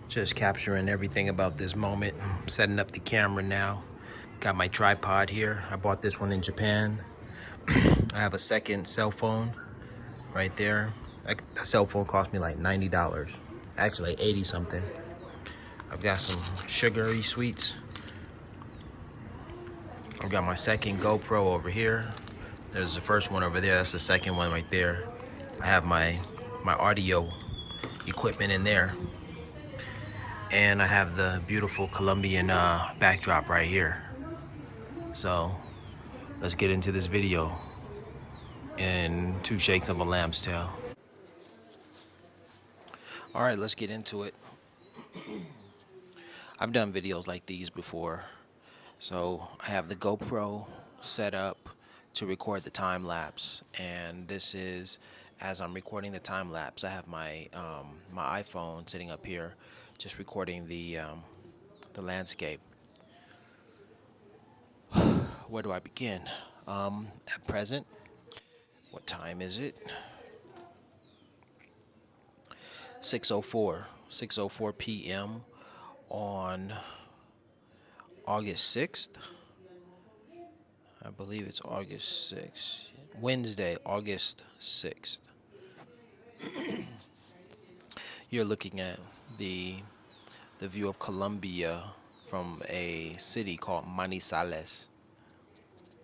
Just capturing everything about this moment. Setting up the camera now. Got my tripod here. I bought this one in Japan. I have a second cell phone right there. That cell phone cost me like $90. Actually, like 80 something. I've got some sugary sweets. I've got my second GoPro over here. There's the first one over there. That's the second one right there. I have my audio equipment in there. And I have the beautiful Colombian backdrop right here. So let's get into this video in 2 shakes of a lamb's tail. All right, let's get into it. I've done videos like these before. So I have the GoPro set up to record the time lapse, and this is as I'm recording the time lapse. I have my my iPhone sitting up here, just recording the landscape. Where do I begin? At present, what time is it? 6:04 p.m. on August 6th. I believe it's August 6th. Wednesday, August 6th. You're looking at the view of Colombia from a city called Manizales.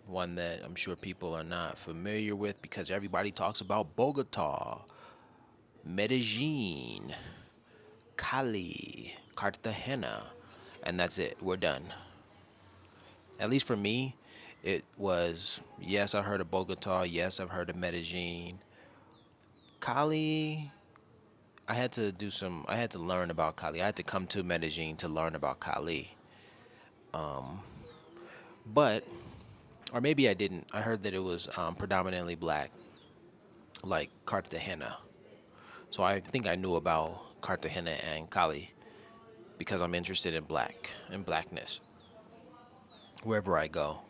One that I'm sure people are not familiar with because everybody talks about Bogota, Medellin, Cali, Cartagena, and that's it. We're done. At least for me, it was, yes, I've heard of Bogota. Yes, I've heard of Medellin. Cali, I had to learn about Cali. I had to come to Medellin to learn about Cali. But, or maybe I didn't. I heard that it was predominantly black, like Cartagena. So I think I knew about Cartagena and Cali because I'm interested in blackness, wherever I go.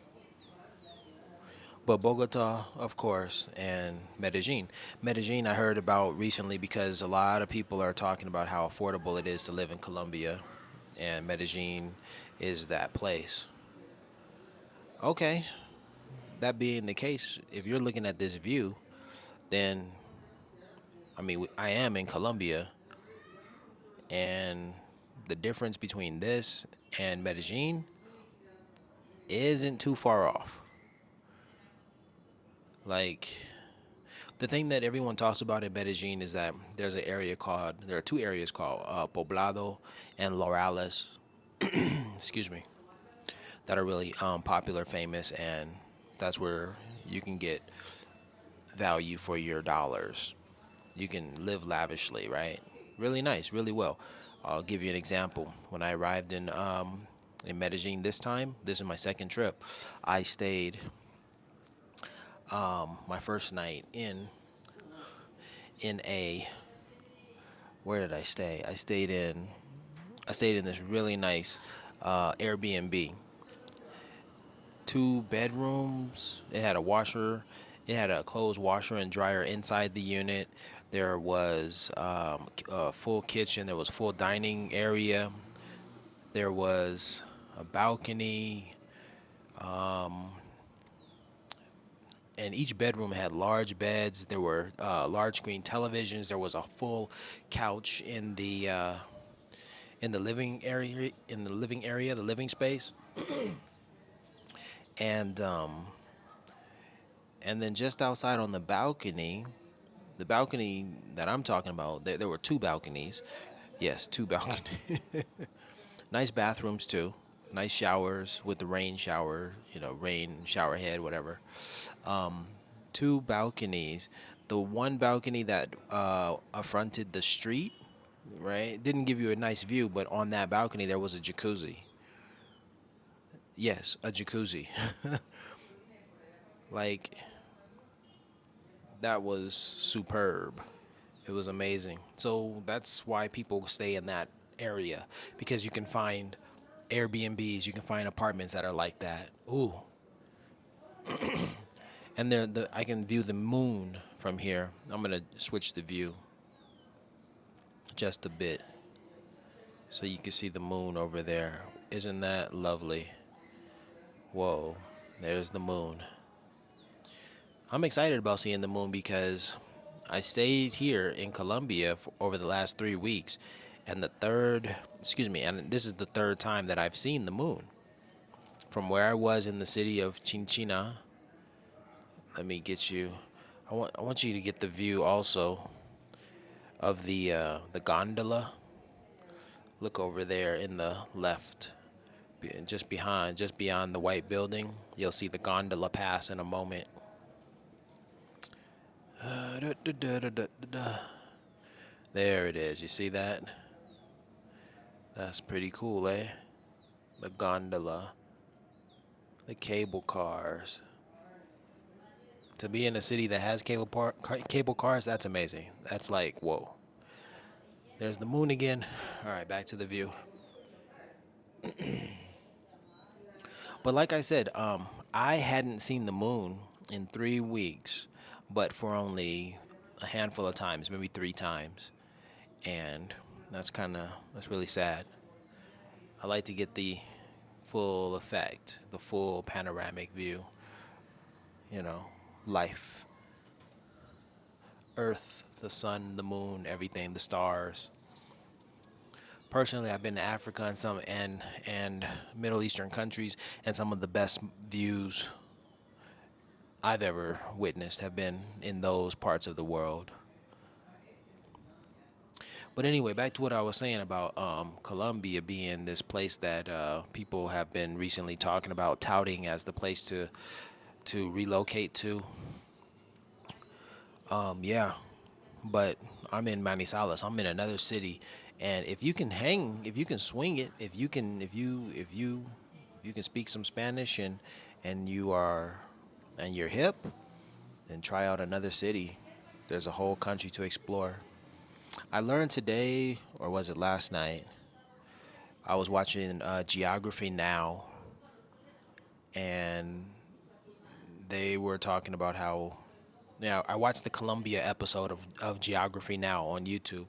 But Bogota, of course, and Medellin. Medellin, I heard about recently because a lot of people are talking about how affordable it is to live in Colombia, and Medellin is that place. Okay, that being the case, if you're looking at this view, then I mean, I am in Colombia, and the difference between this and Medellin isn't too far off. Like, the thing that everyone talks about in Medellin is that there are two areas called Poblado and Lorales, excuse me, that are really popular, famous, and that's where you can get value for your dollars. You can live lavishly, right? Really nice, really well. I'll give you an example. When I arrived in Medellin this is my second trip. I stayed my first night in a where did I stay? I stayed in this really nice Airbnb. 2 bedrooms. It had a washer. It had a clothes washer and dryer inside the unit. There was a full kitchen. There was full dining area. There was a balcony. And each bedroom had large beds. There were large screen televisions. There was a full couch in the the living space, and then just outside on the balcony that I'm talking about, there were 2 balconies. Yes, 2 balconies. Nice bathrooms too. Nice showers with the rain shower, rain shower head, whatever. 2 balconies. The one balcony that affronted the street, right, didn't give you a nice view, but on that balcony there was a jacuzzi. Yes, a jacuzzi. Like, that was superb. It was amazing. So that's why people stay in that area, because you can find Airbnbs, you can find apartments that are like that. Ooh, and I can view the moon from here. I'm gonna switch the view just a bit so you can see the moon over there. Isn't that lovely? Whoa, there's the moon. I'm excited about seeing the moon because I stayed here in Colombia for over the last 3 weeks, and and this is the third time that I've seen the moon. From where I was in the city of Chinchina, let me get you. I want you to get the view also of the gondola. Look over there in the left, just beyond the white building. You'll see the gondola pass in a moment. There it is. You see that? That's pretty cool, eh? The gondola, the cable cars. To be in a city that has cable cars, that's amazing. That's like, whoa. There's the moon again. All right, back to the view. But like I said, I hadn't seen the moon in 3 weeks, but for only a handful of times, maybe 3 times, and that's really sad. I like to get the full effect, the full panoramic view. You know, life, Earth, the sun, the moon, everything, the stars. Personally, I've been to Africa and Middle Eastern countries, and some of the best views I've ever witnessed have been in those parts of the world. But anyway, back to what I was saying about Colombia being this place that people have been recently talking about, touting as the place to relocate to. Yeah, but I'm in Manizales. I'm in another city, and if you can swing it, if you can speak some Spanish and you are and you're hip, then try out another city. There's a whole country to explore. I learned today, or was it last night? I was watching Geography Now, and they were talking about how. Now, I watched the Colombia episode of Geography Now on YouTube.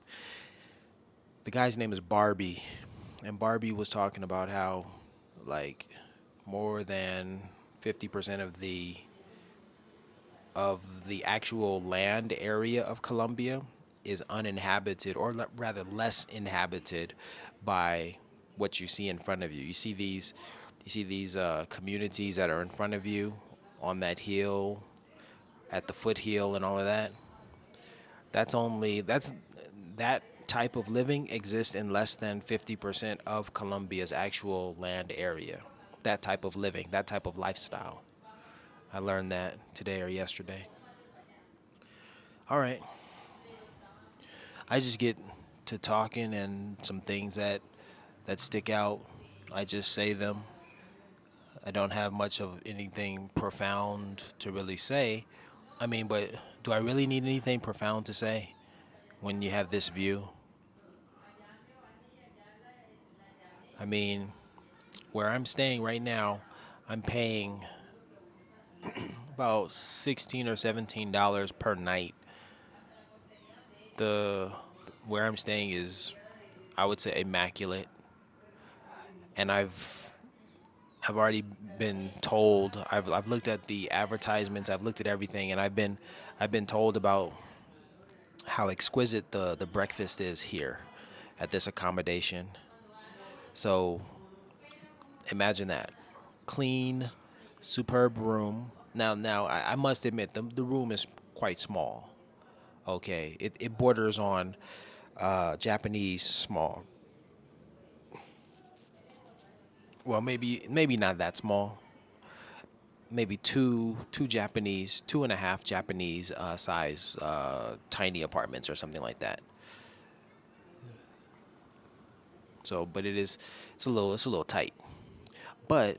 The guy's name is Barbie, and Barbie was talking about how, like, more than 50% of the actual land area of Colombia is uninhabited, or rather less inhabited by what you see in front of you. You see these communities that are in front of you on that hill, at the foothill, and all of that. That's that type of living exists in less than 50% of Colombia's actual land area. That type of living, that type of lifestyle. I learned that today or yesterday. All right. I just get to talking and some things that stick out. I just say them. I don't have much of anything profound to really say. I mean, but do I really need anything profound to say when you have this view? I mean, where I'm staying right now, I'm paying about $16 or $17 per night. The Where I'm staying is, I would say, immaculate, and I've already been told. I've looked at the advertisements. I've looked at everything, and I've been told about how exquisite the breakfast is here at this accommodation. So imagine that, clean, superb room. Now I must admit the room is quite small. Okay, it borders on Japanese small. Well, maybe not that small. Maybe two Japanese, two and a half Japanese size tiny apartments or something like that. So, but it's a little tight. But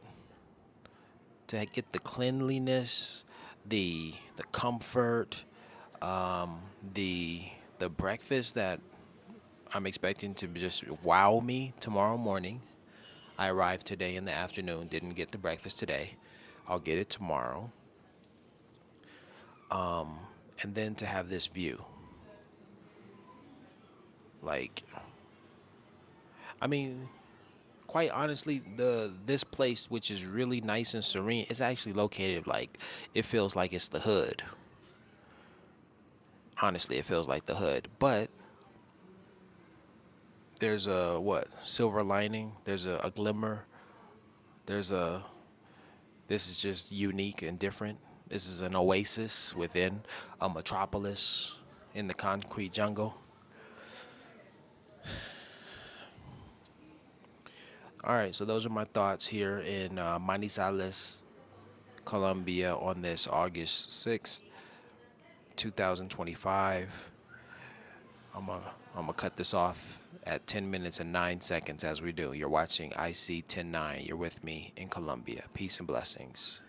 to get the cleanliness, the comfort, the the breakfast that I'm expecting to just wow me tomorrow morning. I arrived today in the afternoon, didn't get the breakfast today. I'll get it tomorrow. And then to have this view. Like, I mean, quite honestly, the this place, which is really nice and serene, is actually located like it feels like it's the hood. Honestly, it feels like the hood, but there's a what silver lining. There's a glimmer. There's a This is just unique and different. This is an oasis within a metropolis in the concrete jungle. All right, so those are my thoughts here in Manizales, Colombia on this August 6th, 2025. I'm going I'm gonna cut this off at 10 minutes and 9 seconds as we do. You're watching IC 109. You're with me in Colombia. Peace and blessings.